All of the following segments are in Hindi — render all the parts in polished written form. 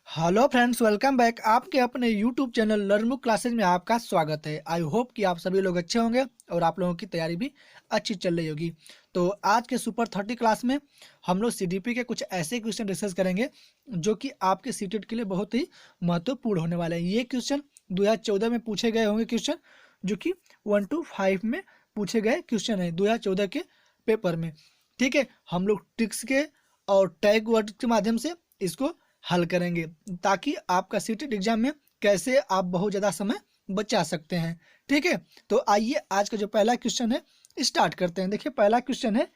Hello friends, welcome back. आपके अपने यूट्यूब चैनल लर्नबुक क्लासेज में आपका स्वागत है। आई होप कि आप सभी लोग अच्छे होंगे और आप लोगों की तैयारी भी अच्छी चल रही होगी। तो आज के सुपर 30 क्लास में हम लोग सीडीपी के कुछ ऐसे क्वेश्चन डिस्कस करेंगे जो कि आपके सीटेट के लिए बहुत ही महत्वपूर्ण होने वाले हैं। ये क्वेश्चन 2014 में पूछे गए होंगे क्वेश्चन, जो कि 1 to 5 में पूछे गए क्वेश्चन है 2014 के पेपर में। ठीक है, हम लोग ट्रिक्स के और टैग वर्ड के माध्यम से इसको हल करेंगे ताकि आपका सीटेट एग्जाम में कैसे आप बहुत ज़्यादा समय बचा सकते हैं। ठीक है, तो आइए आज का जो पहला क्वेश्चन है स्टार्ट करते हैं। देखिए, पहला क्वेश्चन है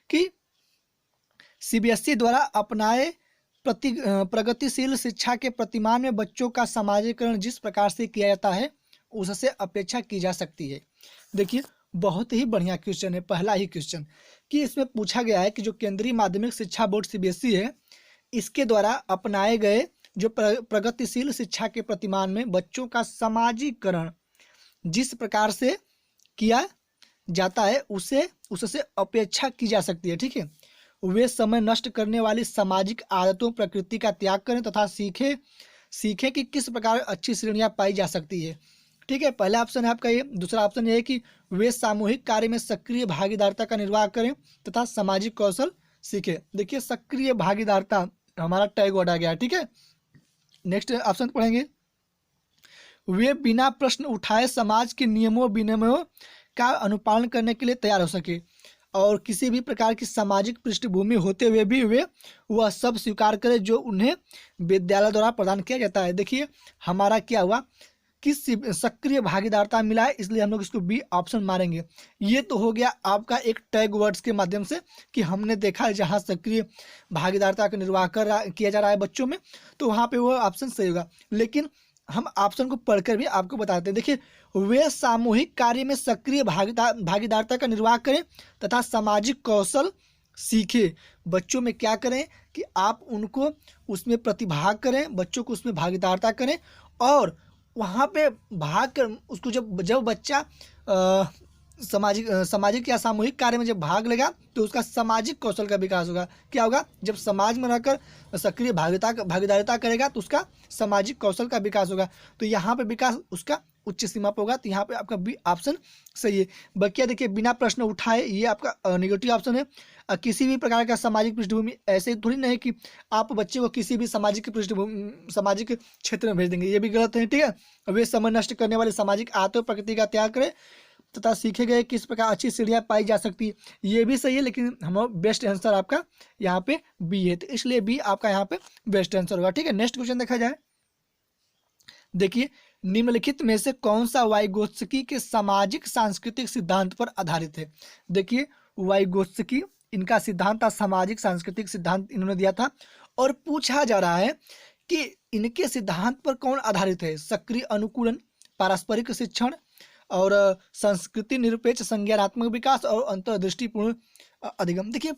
कि सीबीएसई द्वारा अपनाए प्रगतिशील शिक्षा के प्रतिमान में बच्चों का समाजीकरण जिस प्रकार से किया जाता है उससे अपेक्षा की जा सकती है। देखिए, बहुत ही बढ़िया क्वेश्चन है। पहला ही क्वेश्चन कि इसमें पूछा गया है कि जो केंद्रीय माध्यमिक शिक्षा बोर्ड सीबीएसई है, इसके द्वारा अपनाए गए जो प्रगतिशील शिक्षा के प्रतिमान में बच्चों का समाजीकरण जिस प्रकार से किया जाता है उससे अपेक्षा की जा सकती है। ठीक है, वे समय नष्ट करने वाली सामाजिक आदतों प्रकृति का त्याग करें तथा सीखें कि किस प्रकार अच्छी श्रेणियां पाई जा सकती है। ठीक है, पहला ऑप्शन है आपका ये। दूसरा ऑप्शन ये है कि वे सामूहिक कार्य में सक्रिय भागीदारिता का निर्वाह करें तथा सामाजिक कौशल सीखे। देखिए, सक्रिय भागीदारिता हमारा टैग वर्ड आ गया। ठीक है, नेक्स्ट ऑप्शन पढ़ेंगे। वे बिना प्रश्न उठाए समाज के नियमों विनियमों का अनुपालन करने के लिए तैयार हो सके और किसी भी प्रकार की सामाजिक पृष्ठभूमि होते हुए भी वे वह सब स्वीकार करें जो उन्हें विद्यालय द्वारा प्रदान किया जाता है। देखिए, हमारा क्या हुआ कि सक्रिय भागीदारिता मिला है, इसलिए हम लोग इसको बी ऑप्शन मारेंगे। ये तो हो गया आपका एक टैग वर्ड्स के माध्यम से कि हमने देखा है जहाँ सक्रिय भागीदारिता का निर्वाह किया जा रहा है बच्चों में, तो वहाँ पे वो ऑप्शन सही होगा। लेकिन हम ऑप्शन को पढ़कर भी आपको बताते हैं। देखिए, वे सामूहिक कार्य में सक्रिय भागीदारिता का निर्वाह करें तथा सामाजिक कौशल सीखे। बच्चों में क्या करें कि आप उनको उसमें प्रतिभाग करें, बच्चों को उसमें भागीदारिता करें और वहाँ पे भाग कर उसको जब बच्चा सामाजिक या सामूहिक कार्य में जब भाग लेगा तो उसका सामाजिक कौशल का विकास होगा। क्या होगा? जब समाज में रहकर सक्रिय भागीदारिता करेगा तो उसका सामाजिक कौशल का विकास होगा। तो यहाँ पे विकास उसका उच्च सीमा पर होगा, तो यहाँ पे आपका बी ऑप्शन सही है। बकिया देखिए, बिना प्रश्न उठाए, ये आपका नेगेटिव ऑप्शन है। किसी भी प्रकार का सामाजिक पृष्ठभूमि, ऐसे थोड़ी ना है कि आप बच्चे को किसी भी सामाजिक सामाजिक क्षेत्र में भेज देंगे, ये भी गलत है। ठीक है, वे समय नष्ट करने वाले सामाजिक आदतों प्रकृति का त्याग करें तथा सीखे गए किस प्रकार अच्छी सीढ़ियाँ पाई जा सकती है, ये भी सही है। लेकिन हम बेस्ट आंसर आपका यहाँ पे बी है, तो इसलिए बी आपका यहाँ पे बेस्ट आंसर होगा। ठीक है, नेक्स्ट क्वेश्चन देखा जाए। देखिए, निम्नलिखित में से कौन सा वाइगोत्स्की के सामाजिक सांस्कृतिक सिद्धांत पर आधारित है। देखिए, वाइगोत्स्की इनका सिद्धांत था, सामाजिक सांस्कृतिक सिद्धांत इन्होंने दिया था और पूछा जा रहा है कि इनके सिद्धांत पर कौन आधारित है। सक्रिय अनुकूलन, पारस्परिक शिक्षण और संस्कृति निरपेक्ष संज्ञानात्मक विकास और अंतर्दृष्टिपूर्ण अधिगम। देखिए,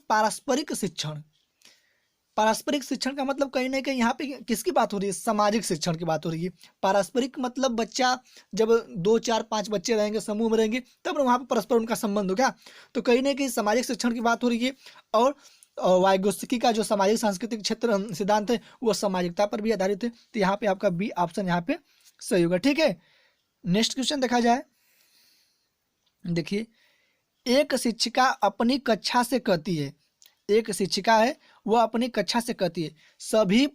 पारस्परिक शिक्षण का मतलब कहीं ना कहीं यहाँ पे किसकी बात हो रही है? सामाजिक शिक्षण की बात हो रही है। पारस्परिक मतलब बच्चा जब 2 4 5 बच्चे रहेंगे, समूह में रहेंगे, तब वहाँ पर परस्पर उनका संबंध होगा, तो कहीं ना कहीं सामाजिक शिक्षण की बात हो रही है। और वाइगोत्स्की का जो सामाजिक सांस्कृतिक क्षेत्र सिद्धांत है वो सामाजिकता पर भी आधारित है, तो यहाँ पे आपका बी ऑप्शन यहाँ पे सही होगा। ठीक है, नेक्स्ट क्वेश्चन देखा जाए। देखिए, एक शिक्षिका अपनी कक्षा से कहती है, एक शिक्षिका है वह अपनी कक्षा से कहती है, सभी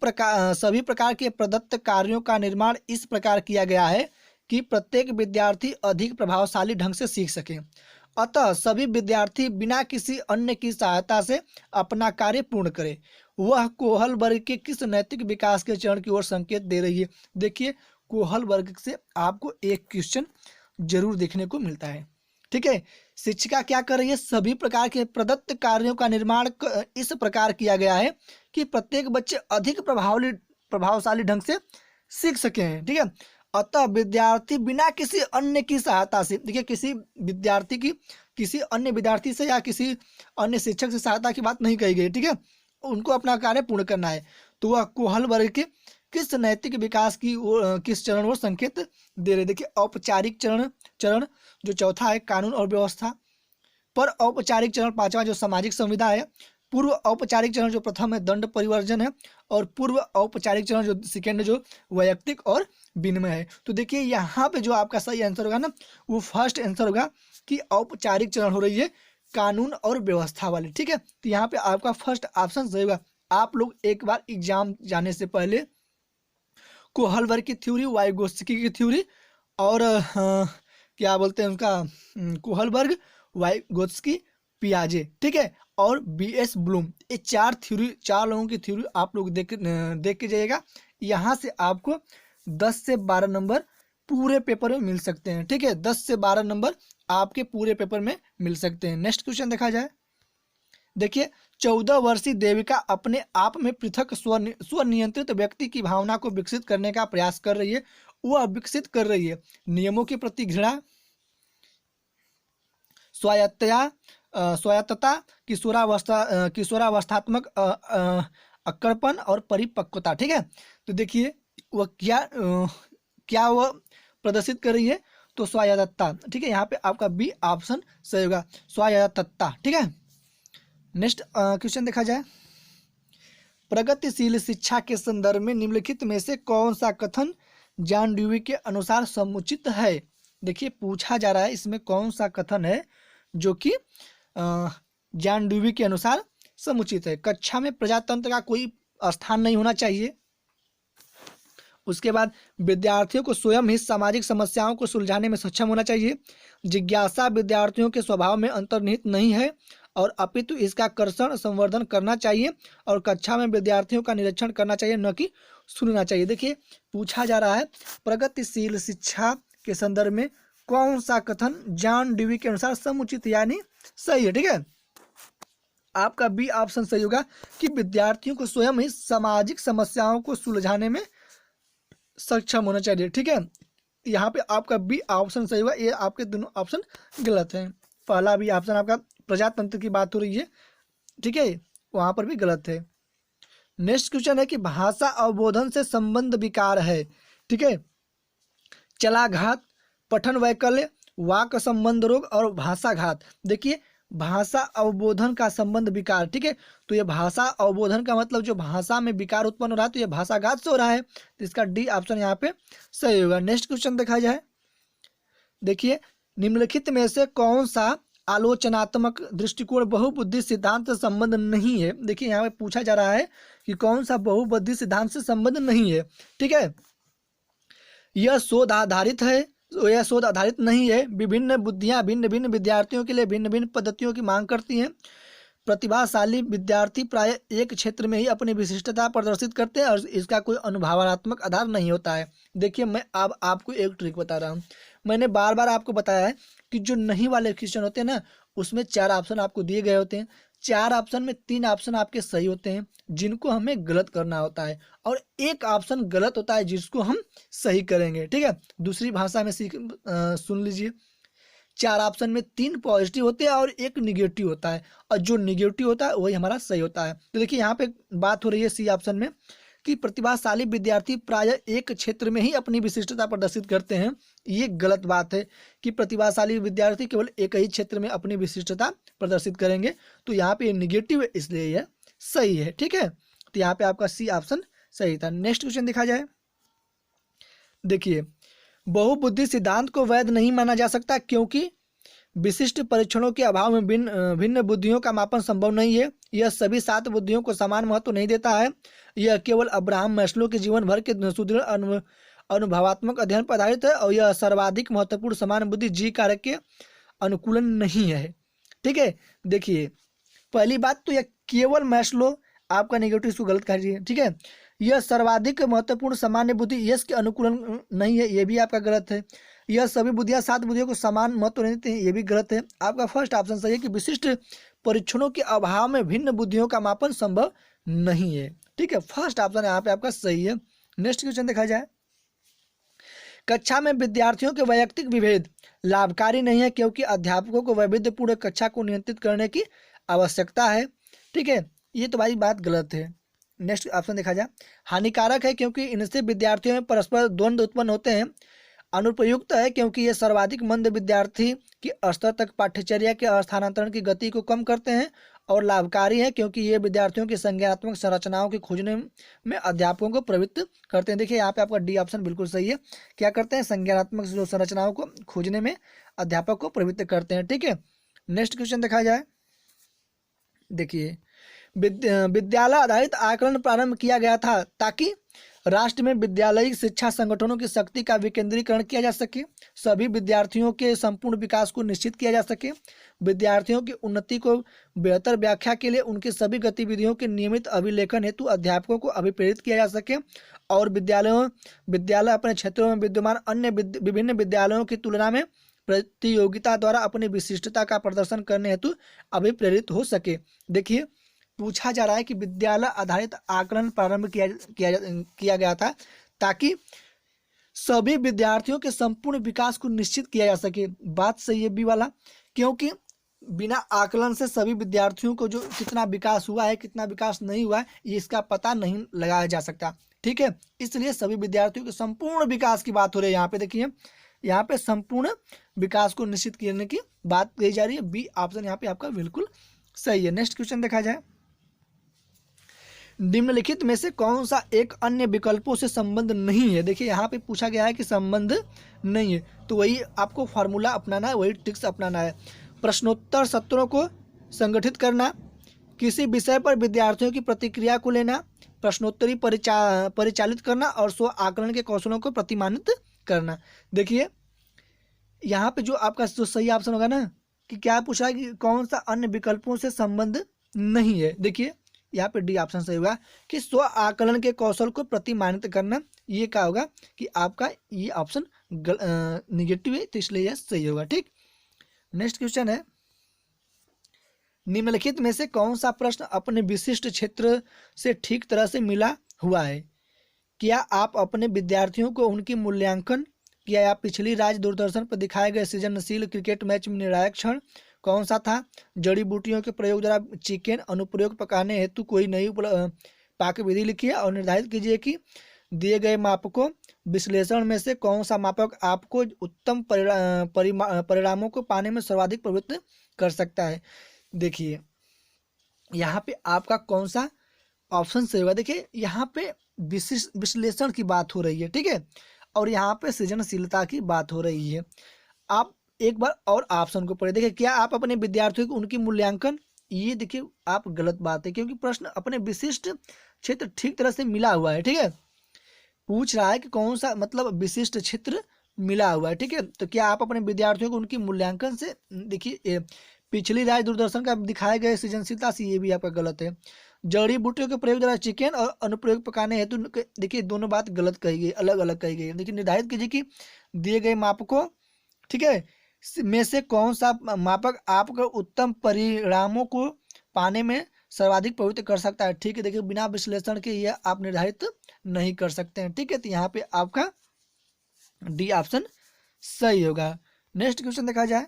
प्रकार के प्रदत्त कार्यों का निर्माण इस प्रकार किया गया है कि प्रत्येक विद्यार्थी अधिक प्रभावशाली ढंग से सीख सके। अतः सभी विद्यार्थी बिना किसी अन्य की सहायता से अपना कार्य पूर्ण करे। वह कोहल वर्ग के किस नैतिक विकास के चरण की ओर संकेत दे रही है। देखिए, कोहल वर्ग से आपको एक क्वेश्चन जरूर देखने को मिलता है। ठीक है, शिक्षिका क्या कर रही है? सभी प्रकार के प्रदत्त कार्यों का निर्माण इस प्रकार किया गया है कि प्रत्येक बच्चे अधिक प्रभावशाली ढंग से सीख सके हैं। ठीक है, अतः विद्यार्थी बिना किसी अन्य की सहायता से, देखिए किसी विद्यार्थी की किसी अन्य विद्यार्थी से या किसी अन्य शिक्षक से सहायता की बात नहीं कही गई। ठीक है, उनको अपना कार्य पूर्ण करना है। तो वह कोहल वर्ग के किस नैतिक विकास की किस चरण और संकेत दे रहे। देखिए, औपचारिक चरण जो चौथा है कानून और व्यवस्था पर, औपचारिक चरण पांचवा जो सामाजिक संविदा है, पूर्व औपचारिक चरण जो प्रथम है दंड परिवर्जन है, और पूर्व औपचारिक चरण जो सेकेंड है जो वैयक्तिक और विनिमय है। तो देखिए यहाँ पे जो आपका सही आंसर होगा ना, वो फर्स्ट आंसर होगा कि औपचारिक चरण हो रही है कानून और व्यवस्था वाली। ठीक है, तो यहाँ पे आपका फर्स्ट ऑप्शन सही होगा। आप लोग एक बार एग्जाम जाने से पहले कोहलबर्ग की थ्योरी, वाइगोत्स्की की थ्योरी, और क्या बोलते हैं उनका, कोहलबर्ग, वाइगोत्स्की, पियाजे, ठीक है, और बीएस ब्लूम, ये चार थ्योरी, चार लोगों की थ्योरी आप लोग देख के जाइएगा। यहाँ से आपको 10 से 12 नंबर पूरे पेपर में मिल सकते हैं। ठीक है, 10 से 12 नंबर आपके पूरे पेपर में मिल सकते हैं। नेक्स्ट क्वेश्चन देखा जाए। देखिए 14 वर्षीय देविका अपने आप में पृथक स्वनियंत्रित व्यक्ति की भावना को विकसित करने का प्रयास कर रही है। वह विकसित कर रही है नियमों के प्रति घृणा, स्वायत्तता, किशोरावस्थात्मक अक्कड़पन और परिपक्वता। ठीक है, तो देखिए वह क्या वह प्रदर्शित कर रही है, तो स्वायत्तता। ठीक है, यहाँ पे आपका बी ऑप्शन सही होगा, स्वायत्तता। ठीक है, नेक्स्ट क्वेश्चन देखा जाए। प्रगतिशील शिक्षा के संदर्भ में निम्नलिखित में से कौन सा कथन जॉन ड्यूई के अनुसार समुचित है। देखिए पूछा जा रहा है इसमें कौन सा कथन है जो कि जॉन ड्यूई के अनुसार समुचित है। कक्षा में प्रजातंत्र का कोई स्थान नहीं होना चाहिए। उसके बाद विद्यार्थियों को स्वयं ही सामाजिक समस्याओं को सुलझाने में सक्षम होना चाहिए। जिज्ञासा विद्यार्थियों के स्वभाव में अंतर्निहित नहीं है और अपितु इसका कर्षण संवर्धन करना चाहिए, और कक्षा में विद्यार्थियों का निरीक्षण करना चाहिए, न कि सुनना चाहिए। देखिए पूछा जा रहा है प्रगतिशील शिक्षा के संदर्भ में कौन सा कथन जॉन ड्यूई के अनुसार समुचित यानी सही है। ठीक है, आपका बी ऑप्शन सही होगा कि विद्यार्थियों को स्वयं ही सामाजिक समस्याओं को सुलझाने में सक्षम होना चाहिए। ठीक है, यहाँ पे आपका बी ऑप्शन सही होगा। ये आपके दोनों ऑप्शन गलत हैं। पहला भी ऑप्शन आपका प्रजातंत्र की बात हो रही है, ठीक है, वहां पर भी गलत है। नेक्स्ट क्वेश्चन है कि भाषा अवबोधन से संबंध विकार है। ठीक है, चलाघात, पठन वैकल्य, वाक संबंध रोग और भाषाघात। देखिए भाषा अवबोधन का संबंध विकार। ठीक है, तो ये भाषा अवबोधन का मतलब जो भाषा में विकार उत्पन्न हो रहा है, तो ये भाषाघात से हो रहा है, तो इसका डी ऑप्शन यहाँ पे सही होगा। नेक्स्ट क्वेश्चन देखा जाए। देखिए निम्नलिखित में से कौन सा आलोचनात्मक दृष्टिकोण बहुबुद्धि सिद्धांत से संबंध नहीं है। देखिए यहाँ पे पूछा जा रहा है कि कौन सा बहुबुद्धि सिद्धांत से संबंध नहीं है। ठीक है, यह शोध आधारित है, यह शोध आधारित नहीं है। विभिन्न बुद्धियां भिन्न भिन्न विद्यार्थियों के लिए भिन्न भिन्न पद्धतियों की मांग करती हैं। प्रतिभाशाली विद्यार्थी प्राय एक क्षेत्र में ही अपनी विशिष्टता प्रदर्शित करते हैं और इसका कोई अनुभवात्मक आधार नहीं होता है। देखिए मैं अब आपको एक ट्रिक बता रहा हूँ। मैंने बार बार आपको बताया है कि जो नहीं वाले क्वेश्चन होते हैं ना, उसमें 4 ऑप्शन आपको दिए गए होते हैं। 4 ऑप्शन में 3 ऑप्शन आपके सही होते हैं जिनको हमें गलत करना होता है, और एक ऑप्शन गलत होता है जिसको हम सही करेंगे। ठीक है, दूसरी भाषा में सुन लीजिए। 4 ऑप्शन में 3 पॉजिटिव होते हैं और 1 निगेटिव होता है, और जो निगेटिव होता है वही हमारा सही होता है। तो देखिए यहाँ पे बात हो रही है सी ऑप्शन में कि प्रतिभाशाली विद्यार्थी प्रायः एक क्षेत्र में ही अपनी विशिष्टता प्रदर्शित करते हैं। ये गलत बात है कि प्रतिभाशाली विद्यार्थी केवल एक ही क्षेत्र में अपनी विशिष्टता प्रदर्शित करेंगे। तो यहाँ पे निगेटिव है, इसलिए यह सही है। ठीक है, तो यहाँ पे आपका सी ऑप्शन सही था। नेक्स्ट क्वेश्चन देखा जाए। देखिए बहुबुद्धि सिद्धांत को वैध नहीं माना जा सकता क्योंकि विशिष्ट परीक्षणों के अभाव में भिन्न बुद्धियों का मापन संभव नहीं है। यह सभी 7 बुद्धियों को समान महत्व नहीं देता है। यह केवल अब्राहम मैस्लो के जीवन भर के सुदृढ़ अनुभवात्मक अध्ययन पर आधारित है, और यह सर्वाधिक महत्वपूर्ण समान बुद्धि जी कारक के अनुकूलन नहीं है। ठीक है, देखिए पहली बात तो यह केवल मैस्लो, आपका नेगेटिव इसको गलत कर दिए। ठीक है, यह सर्वाधिक महत्वपूर्ण सामान्य बुद्धि यश के अनुकूलन नहीं है, यह भी आपका गलत है। यह सभी बुद्धियां 7 बुद्धियों को समान महत्व नहीं देती हैं, ये भी गलत है। आपका फर्स्ट ऑप्शन सही है कि विशिष्ट परीक्षणों के अभाव में भिन्न बुद्धियों का मापन संभव नहीं है। ठीक है, फर्स्ट ऑप्शन यहाँ पे आपका सही है। नेक्स्ट क्वेश्चन देखा जाए। कक्षा में विद्यार्थियों के वैयक्तिक विभेद लाभकारी नहीं है क्योंकि अध्यापकों को वैविध्यपूर्ण कक्षा को नियंत्रित करने की आवश्यकता है। ठीक है, ये तो भाई बात गलत है। नेक्स्ट ऑप्शन देखा जाए। हानिकारक है क्योंकि इनसे विद्यार्थियों में परस्पर द्वंद्व उत्पन्न होते हैं। अनुपयुक्त है क्योंकि ये सर्वाधिक मंद विद्यार्थी की स्तर तक पाठ्यचर्या के स्थानांतरण की गति को कम करते हैं, और लाभकारी है क्योंकि ये विद्यार्थियों की संज्ञानात्मक संरचनाओं के खोजने में अध्यापकों को प्रवृत्त करते हैं। देखिए यहाँ पे आपका डी ऑप्शन बिल्कुल सही है। क्या करते हैं? संज्ञानात्मक जो संरचनाओं को खोजने में अध्यापक को प्रवृत्त करते हैं। ठीक है, नेक्स्ट क्वेश्चन देखा जाए। देखिए, विद्यालय आधारित आकलन प्रारंभ किया गया था ताकि राष्ट्र में विद्यालयिक शिक्षा संगठनों की शक्ति का विकेंद्रीकरण किया जा सके, सभी विद्यार्थियों के संपूर्ण विकास को निश्चित किया जा सके, विद्यार्थियों की उन्नति को बेहतर व्याख्या के लिए उनकी सभी गतिविधियों के नियमित अभिलेखन हेतु अध्यापकों को अभिप्रेरित किया जा सके, और विद्यालय अपने क्षेत्रों में विद्यमान अन्य विभिन्न विद्यालयों की तुलना में प्रतियोगिता द्वारा अपनी विशिष्टता का प्रदर्शन करने हेतु अभिप्रेरित हो सके। देखिए, पूछा जा रहा है कि विद्यालय आधारित आकलन प्रारंभ किया गया था ताकि सभी विद्यार्थियों के संपूर्ण विकास को निश्चित किया जा सके। बात सही है बी वाला, क्योंकि बिना आकलन से सभी विद्यार्थियों को जो कितना विकास हुआ है कितना विकास नहीं हुआ है ये इसका पता नहीं लगाया जा सकता। ठीक है, इसलिए सभी विद्यार्थियों के संपूर्ण विकास की बात हो रही है। यहाँ पे देखिए, यहाँ पे संपूर्ण विकास को निश्चित करने की बात कही जा रही है। बी ऑप्शन यहाँ पे आपका बिल्कुल सही है। नेक्स्ट क्वेश्चन देखा जाए। निम्नलिखित में से कौन सा एक अन्य विकल्पों से संबंध नहीं है? देखिए यहाँ पे पूछा गया है कि संबंध नहीं है, तो वही आपको फार्मूला अपनाना है, वही ट्रिक्स अपनाना है। प्रश्नोत्तर सत्रों को संगठित करना, किसी विषय पर विद्यार्थियों की प्रतिक्रिया को लेना, प्रश्नोत्तरी परिचालित करना और स्व आकलन के कौशलों को प्रतिमानित करना। देखिए यहाँ पे जो आपका जो सही ऑप्शन होगा ना कि क्या पूछा है कि कौन सा अन्य विकल्पों से संबंध नहीं है। देखिए यहाँ पे डी ऑप्शन सही होगा कि स्व आकलन के कौशल को प्रतिमानित करना। ये क्या होगा कि आपका ये ऑप्शन निगेटिव है, तो इसलिए यह सही होगा। ठीक, नेक्स्ट क्वेश्चन है। निम्नलिखित में से कौन सा प्रश्न अपने विशिष्ट क्षेत्र से ठीक तरह से मिला हुआ है? क्या आप अपने विद्यार्थियों को उनकी मूल्यांकन किया या पिछली राज्य दूरदर्शन पर दिखाए गए सृजनशील क्रिकेट मैच में निर्णायक क्षण कौन सा था? जड़ी बूटियों के प्रयोग द्वारा चिकन अनुप्रयोग पकाने हेतु कोई नई पाक विधि लिखिए और निर्धारित कीजिए कि दिए गए मापकों विश्लेषण में से कौन सा मापक आपको उत्तम परिणामों को पाने में सर्वाधिक प्रवृत्त कर सकता है। देखिए यहाँ पे आपका कौन सा ऑप्शन सही होगा। देखिए यहाँ पे विश्लेषण की बात हो रही है, ठीक है, और यहाँ पे सृजनशीलता की बात हो रही है। आप एक बार और ऑप्शन को पढ़े। देखिए, क्या आप अपने विद्यार्थियों को उनकी मूल्यांकन, ये देखिए आप गलत बात है क्योंकि प्रश्न अपने विशिष्ट क्षेत्र ठीक तरह से मिला हुआ है। ठीक है, पूछ रहा है कि कौन सा मतलब विशिष्ट क्षेत्र मिला हुआ है। ठीक है, तो क्या आप अपने विद्यार्थियों को उनकी मूल्यांकन से, देखिए पिछली राज्य दूरदर्शन का दिखाए गए सृजनशीलता से, ये भी आपका गलत है। जड़ी बूटियों के प्रयोग द्वारा चिकन और अनुप्रयोग पकाने हेतु, देखिए दोनों बात गलत कही गई, अलग अलग कही गई है। देखिए निर्धारित कीजिए कि दिए गए मापकों, ठीक है, में से कौन सा मापक आपको उत्तम परिणामों को पाने में सर्वाधिक प्रवृत्त कर सकता है। ठीक है, देखिए बिना विश्लेषण के यह आप निर्धारित नहीं कर सकते हैं। ठीक है, तो यहाँ पे आपका डी ऑप्शन सही होगा। नेक्स्ट क्वेश्चन देखा जाए।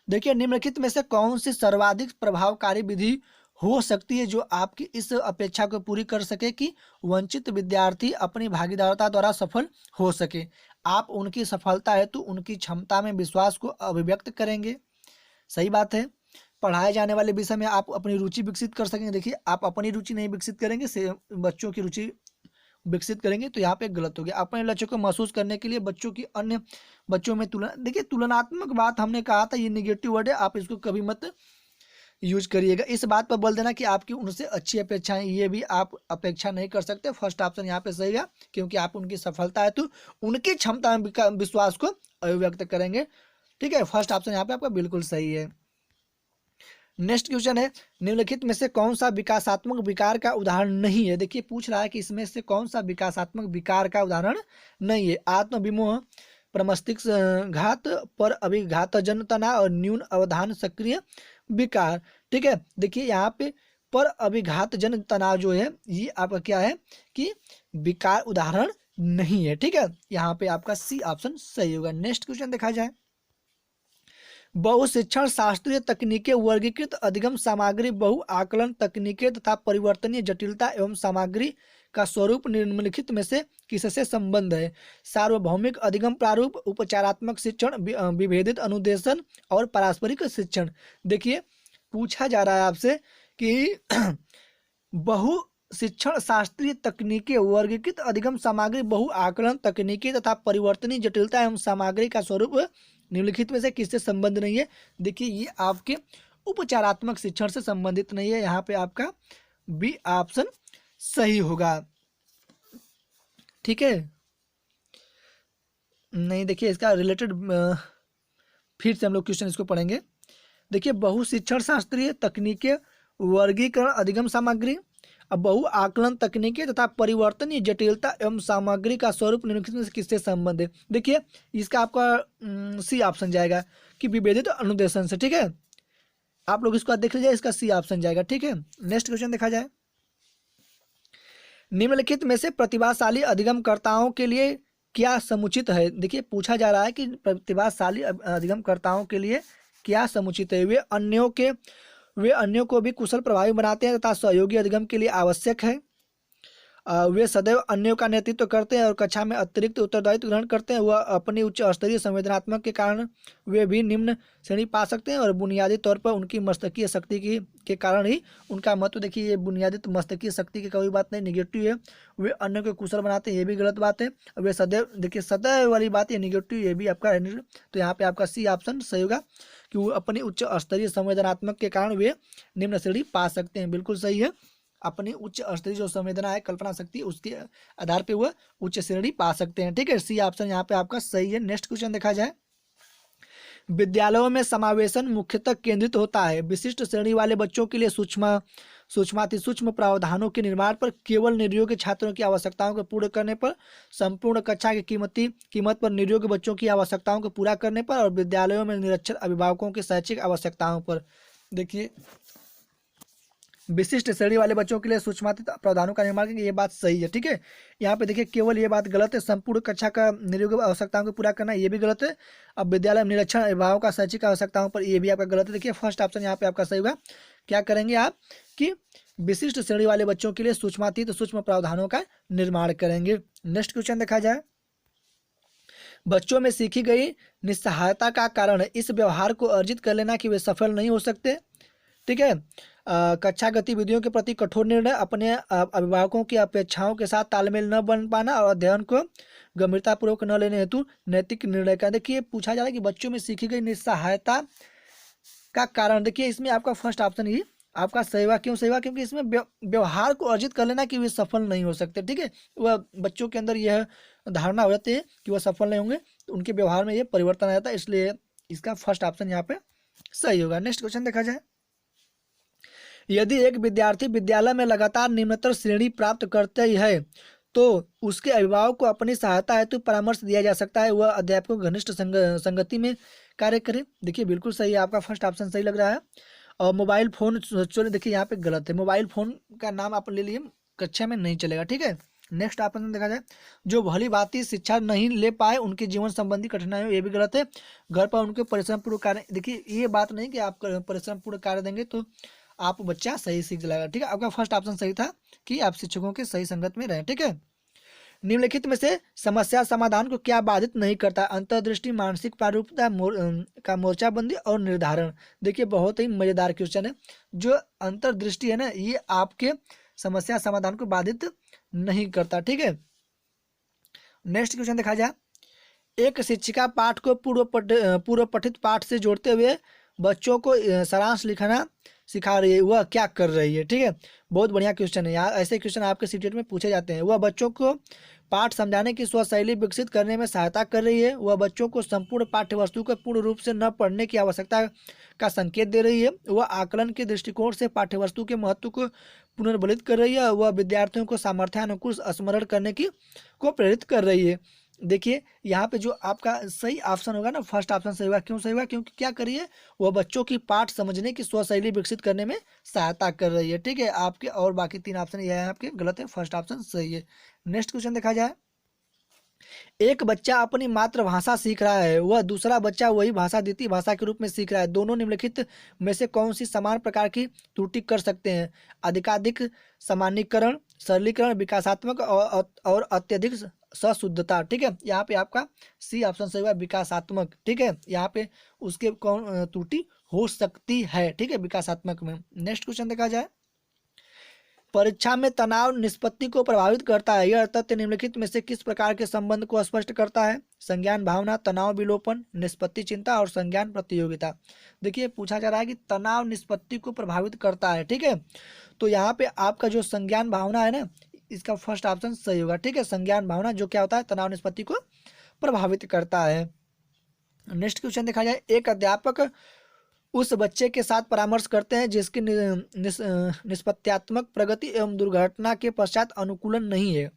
देखिए, निम्नलिखित में से कौन सी सर्वाधिक प्रभावकारी विधि हो सकती है जो आपकी इस अपेक्षा को पूरी कर सके कि वंचित विद्यार्थी अपनी भागीदारिता द्वारा सफल हो सके। आप उनकी सफलता हेतु उनकी क्षमता में विश्वास को अभिव्यक्त करेंगे। सही बात है, पढ़ाए जाने वाले विषय में आप अपनी रुचि विकसित कर सकेंगे। देखिए, आप अपनी रुचि नहीं विकसित करेंगे, से बच्चों की रुचि विकसित करेंगे, तो यहाँ पे गलत हो गया। अपने लक्ष्य को महसूस करने के लिए बच्चों की अन्य बच्चों में तुलना, देखिए तुलनात्मक बात हमने कहा था, ये निगेटिव वर्ड है, आप इसको कभी मत यूज करिएगा। इस बात पर बोल देना कि आपकी उनसे अच्छी अपेक्षाएं, ये भी आप अपेक्षा नहीं कर सकते। फर्स्ट ऑप्शन यहाँ पे सही है क्योंकि आप उनकी सफलता है तो उनकी क्षमता में विश्वास को अभिव्यक्त करेंगे। ठीक है, फर्स्ट ऑप्शन यहाँ पे आपका बिल्कुल सही है। नेक्स्ट क्वेश्चन है, निम्नलिखित में से कौन सा विकासात्मक विकार का उदाहरण नहीं है। देखिए पूछ रहा है कि इसमें से कौन सा विकासात्मक विकार का उदाहरण नहीं है। आत्मविमोह, प्रमस्तिष्क घात, पर अभिघातजन्य तनाव और न्यून अवधान सक्रिय विकार। ठीक है, देखिए यहाँ पे पर अभिघातजन्य तनाव जो है ये आपका क्या है कि विकार उदाहरण नहीं है। ठीक है, यहाँ पे आपका सी ऑप्शन सही होगा। नेक्स्ट क्वेश्चन देखा जाए। बहुशिक्षण शास्त्रीय तकनीकें वर्गीकृत अधिगम सामग्री, बहु आकलन तकनीकें तथा परिवर्तनीय जटिलता एवं सामग्री का स्वरूप निम्नलिखित में से किससे संबंध है। सार्वभौमिक अधिगम प्रारूप, उपचारात्मक शिक्षण, विभेदित अनुदेशन और पारस्परिक शिक्षण। देखिए पूछा जा रहा है आपसे कि बहु शिक्षण शास्त्रीय तकनीकी वर्गीकृत अधिगम सामग्री बहु आकलन तकनीकी तथा परिवर्तनीय जटिलता एवं सामग्री का स्वरूप निम्नलिखित में से किससे संबंध नहीं है। देखिए ये आपके उपचारात्मक शिक्षण से संबंधित नहीं है, यहाँ पे आपका बी ऑप्शन सही होगा। ठीक है, नहीं देखिए इसका रिलेटेड फिर से हम लोग क्वेश्चन इसको पढ़ेंगे। देखिए बहु शिक्षण शास्त्रीय तकनीकें वर्गीकरण अधिगम सामग्री, अब बहु आकलन तकनीकें तथा परिवर्तनीय जटिलता एवं सामग्री का स्वरूप निम्नलिखित में से किससे संबंध है। देखिए इसका आपका सी ऑप्शन जाएगा कि विभेदित अनुदेशन से। ठीक है, आप लोग इसको देख लीजिए, इसका सी ऑप्शन जाएगा। ठीक है, नेक्स्ट क्वेश्चन देखा जाए। निम्नलिखित में से प्रतिभाशाली अधिगमकर्ताओं के लिए क्या समुचित है। देखिए पूछा जा रहा है कि प्रतिभाशाली अधिगमकर्ताओं के लिए क्या समुचित है। वे अन्यों को भी कुशल प्रभावी बनाते हैं तथा सहयोगी अधिगम के लिए आवश्यक है। वे सदैव अन्यों का नेतृत्व करते हैं और कक्षा में अतिरिक्त उत्तरदायित्व ग्रहण करते हैं। वह अपनी उच्च स्तरीय संवेदनात्मक के कारण वे भी निम्न श्रेणी पा सकते हैं और बुनियादी तौर पर उनकी मस्तिष्कीय शक्ति के कारण ही उनका महत्व। देखिए ये बुनियादी मस्तिष्कीय शक्ति की कोई बात नहीं, निगेटिव है। वे अन्यों को कुशल बनाते हैं, ये भी गलत बात है। वे सदैव, देखिए सदैव वाली बात ये निगेटिव, ये भी आपका है। तो यहाँ पे आपका सी ऑप्शन सही होगा कि वो अपनी उच्च स्तरीय संवेदनात्मक के कारण वे निम्न श्रेणी पा सकते हैं। बिल्कुल सही है, अपनी उच्च स्तरीय जो संवेदना है, कल्पना शक्ति, उसके आधार पे वह उच्च श्रेणी पा सकते हैं। ठीक है, सी ऑप्शन यहाँ पे आपका सही है। नेक्स्ट क्वेश्चन देखा जाए। विद्यालयों में समावेशन मुख्यतः केंद्रित होता है। विशिष्ट श्रेणी वाले बच्चों के लिए सूक्ष्माति सूक्ष्म प्रावधानों के निर्माण पर, केवल निर्योग्य छात्रों की आवश्यकताओं को पूर्ण करने पर, संपूर्ण कक्षा की कीमत पर निर्योग्य बच्चों की आवश्यकताओं को पूरा करने पर और विद्यालयों में निरक्षर अभिभावकों की शैक्षिक आवश्यकताओं पर। देखिए विशिष्ट श्रेणी वाले बच्चों के लिए सूक्ष्माति प्रावधानों का निर्माण करेंगे, ये बात सही है। ठीक है, यहाँ पे देखिए केवल ये बात गलत है, संपूर्ण कक्षा का निर्योग्य आवश्यकताओं को पूरा करना, ये भी गलत है। अब विद्यालय में निरक्षर अभिभावकों का शैक्षिक आवश्यकताओं पर, ये भी आपका गलत है। देखिए फर्स्ट ऑप्शन यहाँ पे आपका सही होगा। क्या करेंगे आप कि विशिष्ट श्रेणी वाले बच्चों के लिए सूक्ष्मातीत सूक्ष्म प्रावधानों का निर्माण करेंगे। नेक्स्ट क्वेश्चन देखा जाए। बच्चों में सीखी गई निस्सहायता का कारण इस व्यवहार को अर्जित कर लेना कि वे सफल नहीं हो सकते। ठीक है, कक्षा गतिविधियों के प्रति कठोर निर्णय, अपने अभिभावकों की अपेक्षाओं के साथ तालमेल न बन पाना और अध्ययन को गंभीरतापूर्वक न लेने हेतु नैतिक निर्णय का। देखिए पूछा जा रहा है कि बच्चों में सीखी गई निस्सहायता का कारण। देखिए इसमें आपका फर्स्ट ऑप्शन ही आपका सही हुआ। क्यों सही हुआ? क्योंकि इसमें व्यवहार को अर्जित कर लेना कि वे सफल नहीं हो सकते। ठीक है, वह बच्चों के अंदर यह धारणा हो जाती है कि वह सफल नहीं होंगे, तो उनके व्यवहार में यह परिवर्तन आ जाता है, इसलिए इसका फर्स्ट ऑप्शन यहाँ पे सही होगा। नेक्स्ट क्वेश्चन देखा जाए। यदि एक विद्यार्थी विद्यालय में लगातार निम्नतर श्रेणी प्राप्त करते ही है तो उसके अभिभावक को अपनी सहायता हेतु परामर्श दिया जा सकता है, वह अध्यापकों की घनिष्ठ संगति में कार्य करे। देखिए बिल्कुल सही है, आपका फर्स्ट ऑप्शन सही लग रहा है। और मोबाइल फोन, चलो देखिए यहाँ पे गलत है, मोबाइल फोन का नाम आप ले लिए, कक्षा में नहीं चलेगा। ठीक है, नेक्स्ट ऑप्शन देखा जाए। जो भली भांति शिक्षा नहीं ले पाए उनके जीवन संबंधी कठिनाइयों, ये भी गलत है। घर पर उनके परिश्रम पूर्वक कार्य, देखिए ये बात नहीं कि आप परिश्रम पूर्वक कार्य देंगे तो आप बच्चा सही सीख जाएगा। ठीक है, आपका फर्स्ट ऑप्शन सही था कि आप शिक्षकों के सही संगत में रहें। ठीक है, निम्नलिखित में से समस्या समाधान को क्या बाधित नहीं करता? अंतर्दृष्टि, मानसिक प्रारूपता, का मोर्चाबंदी और निर्धारण। देखिए बहुत ही मजेदार क्वेश्चन है। जो अंतर्दृष्टि है ना, ये आपके समस्या समाधान को बाधित नहीं करता। ठीक है, नेक्स्ट क्वेश्चन देखा जाए। एक शिक्षिका पाठ को पूर्व पठित पाठ से जोड़ते हुए बच्चों को सारांश लिखना सिखा रही है, वह क्या कर रही है? ठीक है, बहुत बढ़िया क्वेश्चन है। यहाँ ऐसे क्वेश्चन आपके सीटेट में पूछे जाते हैं। वह बच्चों को पाठ समझाने की स्वशैली विकसित करने में सहायता कर रही है, वह बच्चों को संपूर्ण पाठ्य वस्तु को पूर्ण रूप से न पढ़ने की आवश्यकता का संकेत दे रही है, वह आकलन के दृष्टिकोण से पाठ्य वस्तु के महत्व को पुनर्बलित कर रही है, वह विद्यार्थियों को सामर्थ्यानुकूल स्मरण करने को प्रेरित कर रही है। देखिए यहाँ पे जो आपका सही ऑप्शन होगा ना, फर्स्ट ऑप्शन सही होगा। क्यों सही होगा? क्योंकि क्या करिए, वह बच्चों की पाठ समझने की स्वशैली विकसित करने में सहायता कर रही है। ठीक है, आपके और बाकी तीन ऑप्शन ये है आपके गलत है, फर्स्ट ऑप्शन सही है। नेक्स्ट क्वेश्चन देखा जाए। एक बच्चा अपनी मातृभाषा सीख रहा है, वह दूसरा बच्चा वही भाषा द्वितीय भाषा के रूप में सीख रहा है। दोनों निम्नलिखित में से कौन सी समान प्रकार की त्रुटि कर सकते हैं? अधिकाधिक सामान्यीकरण, सरलीकरण, विकासात्मक और अत्यधिक सशुद्धता। ठीक है, यहाँ पे आपका सी ऑप्शन सही हुआ, विकासात्मक। ठीक है, यहाँ पे उसके कौन त्रुटि हो सकती है, ठीक है, विकासात्मक में। नेक्स्ट क्वेश्चन देखा जाए, परीक्षा में तनाव निष्पत्ति को प्रभावित करता है, यह तथ्य निम्नलिखित में से किस प्रकार के संबंध को स्पष्ट करता है? संज्ञान भावना, तनाव विलोपन, निष्पत्ति चिंता और संज्ञान प्रतियोगिता। देखिए पूछा जा रहा है कि तनाव निष्पत्ति को प्रभावित करता है, ठीक है, तो यहाँ पे आपका जो संज्ञान भावना है ना, इसका फर्स्ट ऑप्शन सही होगा, ठीक है। संज्ञान भावना जो क्या होता है, तनाव निष्पत्ति को प्रभावित करता है। नेक्स्ट क्वेश्चन देखा जाए, एक अध्यापक उस बच्चे के साथ परामर्श करते हैं जिसकी निष्पत्त्यात्मक प्रगति एवं दुर्घटना के पश्चात अनुकूलन नहीं है।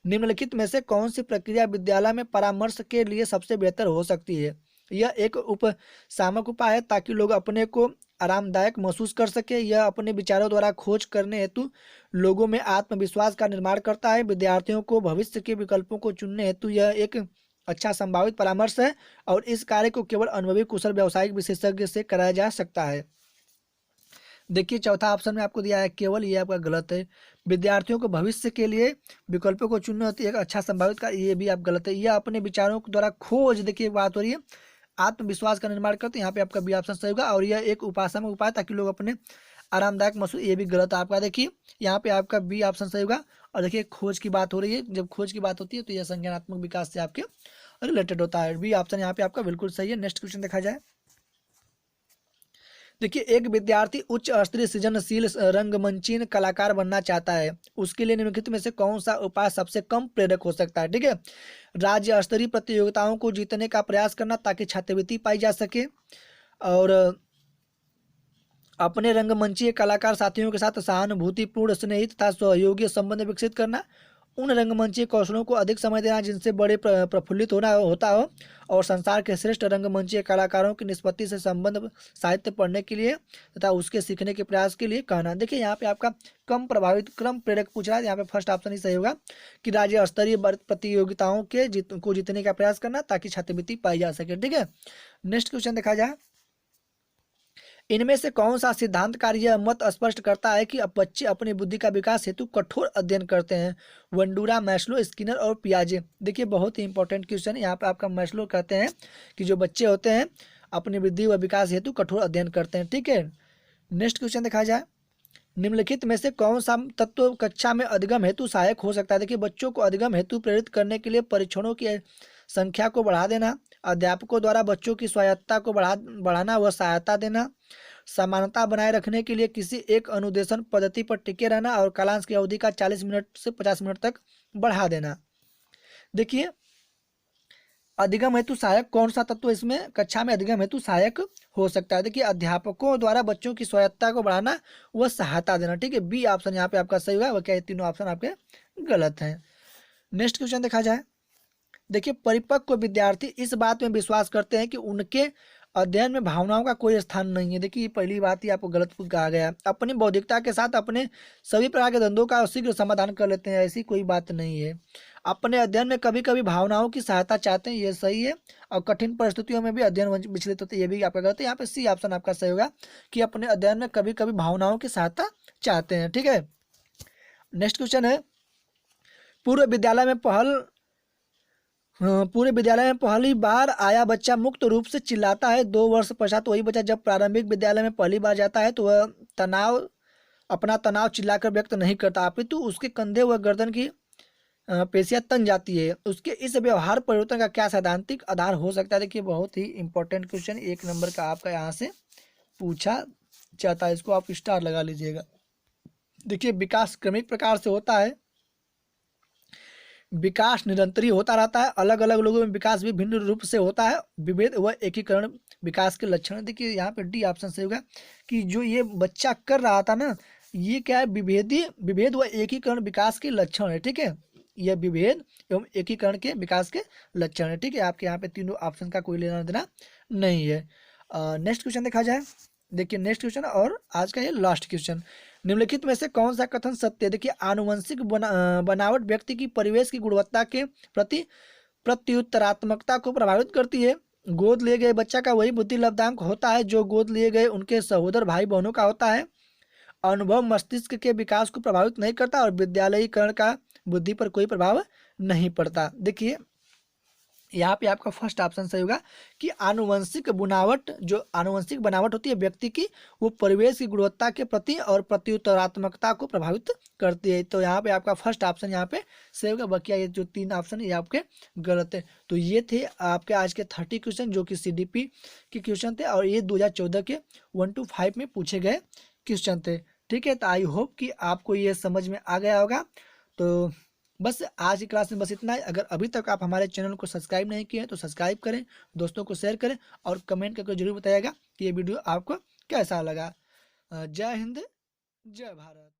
निम्नलिखित में से कौन सी प्रक्रिया विद्यालय में परामर्श के लिए सबसे बेहतर हो सकती है? यह एक उपसामक उपाय है ताकि लोग अपने को आरामदायक महसूस कर सके। यह अपने विचारों द्वारा खोज करने हेतु लोगों में आत्मविश्वास का निर्माण करता है। विद्यार्थियों को भविष्य के विकल्पों को चुनने हेतु यह एक अच्छा संभावित परामर्श है और इस कार्य को केवल अनुभवी कुशल व्यावसायिक विशेषज्ञ से कराया जा सकता है। देखिए चौथा ऑप्शन में आपको दिया है केवल, ये आपका गलत है। विद्यार्थियों को भविष्य के लिए विकल्पों को चुनना होती है एक अच्छा संभावित का, ये भी आप गलत है। यह अपने विचारों के द्वारा खोज, देखिए बात हो रही है, आत्मविश्वास का निर्माण करते हैं, यहाँ पे आपका बी ऑप्शन सही होगा। और यह एक उपासना उपाय ताकि लोग अपने आरामदायक महसूस, ये भी गलत है आपका। देखिए यहाँ पे आपका बी ऑप्शन सही होगा। और देखिए खोज की बात हो रही है, जब खोज की बात होती है तो यह संज्ञानात्मक विकास से आपके रिलेटेड होता है। बी ऑप्शन यहाँ पे आपका बिल्कुल सही है। नेक्स्ट क्वेश्चन देखा जाए, देखिए एक विद्यार्थी उच्च स्तरीय सृजनशील रंगमंचीन कलाकार बनना चाहता है, उसके लिए निम्नलिखित में से कौन सा उपाय सबसे कम प्रेरक हो सकता है? ठीक है, राज्य स्तरीय प्रतियोगिताओं को जीतने का प्रयास करना ताकि छात्रवृत्ति पाई जा सके, और अपने रंगमंचीय कलाकार साथियों के साथ सहानुभूतिपूर्ण स्नेही तथा सहयोगी संबंध विकसित करना, उन रंगमंचीय कौशलों को अधिक समय देना जिनसे बड़े प्रफुल्लित होना होता हो, और संसार के श्रेष्ठ रंगमंचीय कलाकारों की निष्पत्ति से संबंध साहित्य पढ़ने के लिए तथा उसके सीखने के प्रयास के लिए कहना। देखिए यहाँ पे आपका कम प्रभावित क्रम प्रेरक पूछ रहा है, यहाँ पे फर्स्ट ऑप्शन ही सही होगा कि राज्य स्तरीय प्रतियोगिताओं के को जीतने का प्रयास करना ताकि छात्रवृत्ति पाई जा सके। ठीक है, नेक्स्ट क्वेश्चन देखा जाए, इनमें से कौन सा सिद्धांत कार्य यह मत स्पष्ट करता है कि अब बच्चे अपनी बुद्धि का विकास हेतु कठोर अध्ययन करते हैं? वंडूरा, मैस्लो, स्किनर और पियाजे। देखिए बहुत ही इंपॉर्टेंट क्वेश्चन है, यहाँ पे आपका मैस्लो कहते हैं कि जो बच्चे होते हैं अपनी बुद्धि व विकास हेतु कठोर अध्ययन करते हैं। ठीक है, नेक्स्ट क्वेश्चन देखा जाए, निम्नलिखित में से कौन सा तत्व कक्षा में अधिगम हेतु सहायक हो सकता है? देखिए बच्चों को अधिगम हेतु प्रेरित करने के लिए परीक्षणों की संख्या को बढ़ा देना, अध्यापकों द्वारा बच्चों की स्वायत्तता को बढ़ाना व सहायता देना, समानता बनाए रखने के लिए किसी एक अनुदेशन पद्धति पर टिके रहना, और कालांश की अवधि का 40 मिनट से 50 मिनट तक बढ़ा देना। देखिए अधिगम हेतु सहायक कौन सा तत्व इसमें कक्षा में अधिगम हेतु सहायक हो सकता है? देखिए अध्यापकों द्वारा बच्चों की स्वायत्तता को बढ़ाना व सहायता देना। ठीक है, बी ऑप्शन यहाँ पे आपका सही हुआ, वह क्या ये तीनों ऑप्शन आपके गलत हैं। नेक्स्ट क्वेश्चन देखा जाए, देखिए परिपक्व विद्यार्थी इस बात में विश्वास करते हैं कि उनके अध्ययन में भावनाओं का कोई स्थान नहीं है। देखिए पहली बात ही आपको गलत कहा गया है। अपनी बौद्धिकता के साथ अपने सभी प्रकार के द्वंद्वों का शीघ्र समाधान कर लेते हैं, ऐसी कोई बात नहीं है। अपने अध्ययन में कभी कभी भावनाओं की सहायता चाहते हैं, ये सही है। और कठिन परिस्थितियों में भी अध्ययन विचलित होते हैं, ये भी आपका गलत है। यहाँ पे सी ऑप्शन आपका सही होगा कि अपने अध्ययन में कभी कभी भावनाओं की सहायता चाहते हैं। ठीक है, नेक्स्ट क्वेश्चन है, पूर्व विद्यालय में पूरे विद्यालय में पहली बार आया बच्चा मुक्त रूप से चिल्लाता है। 2 वर्ष पश्चात वही बच्चा जब प्रारंभिक विद्यालय में पहली बार जाता है तो वह अपना तनाव चिल्लाकर व्यक्त नहीं करता, अपितु उसके कंधे व गर्दन की पेशियां तन जाती है। उसके इस व्यवहार परिवर्तन का क्या सैद्धांतिक आधार हो सकता है? देखिए बहुत ही इंपॉर्टेंट क्वेश्चन, 1 नंबर का आपका यहाँ से पूछा जाता है, इसको आप स्टार लगा लीजिएगा। देखिए विकास क्रमिक प्रकार से होता है, विकास निरंतरी होता रहता है, अलग अलग लोगों में विकास भी भिन्न रूप से होता है। विभेद व एकीकरण विकास के लक्षण। देखिए यहाँ पे डी ऑप्शन सही होगा कि जो ये बच्चा कर रहा था ना, ये क्या है, विभेद व एकीकरण विकास के लक्षण है। ठीक है, यह विभेद एवं एकीकरण के विकास के लक्षण है। ठीक है, आपके यहाँ पे तीनों ऑप्शन का कोई लेना देना नहीं है। नेक्स्ट क्वेश्चन देखा जाए, देखिए नेक्स्ट क्वेश्चन और आज का ये लास्ट क्वेश्चन, निम्नलिखित में से कौन सा कथन सत्य है? देखिए आनुवंशिक बनावट व्यक्ति की परिवेश की गुणवत्ता के प्रति प्रत्युत्तरात्मकता को प्रभावित करती है। गोद लिए गए बच्चा का वही बुद्धि लब्धांक होता है जो गोद लिए गए उनके सहोदर भाई बहनों का होता है। अनुभव मस्तिष्क के विकास को प्रभावित नहीं करता और विद्यालयीकरण का बुद्धि पर कोई प्रभाव नहीं पड़ता। देखिए यहाँ पे आपका फर्स्ट ऑप्शन सही होगा कि आनुवंशिक बनावट, जो आनुवंशिक बनावट होती है व्यक्ति की, वो परिवेश की गुणवत्ता के प्रति और प्रत्युत्तरात्मकता को प्रभावित करती है। तो यहाँ पे आपका फर्स्ट ऑप्शन यहाँ पे सही होगा। बाकी ये जो 3 ऑप्शन ये आपके गलत है। तो ये थे आपके आज के 30 क्वेश्चन जो कि CDP के क्वेश्चन थे, और ये 2014 के 1 to 5 में पूछे गए क्वेश्चन थे। ठीक है, तो आई होप कि आपको ये समझ में आ गया होगा। तो बस आज की क्लास में बस इतना ही। अगर अभी तक आप हमारे चैनल को सब्सक्राइब नहीं किए हैं तो सब्सक्राइब करें, दोस्तों को शेयर करें, और कमेंट करके जरूर बताइएगा कि ये वीडियो आपको कैसा लगा। जय हिंद, जय भारत।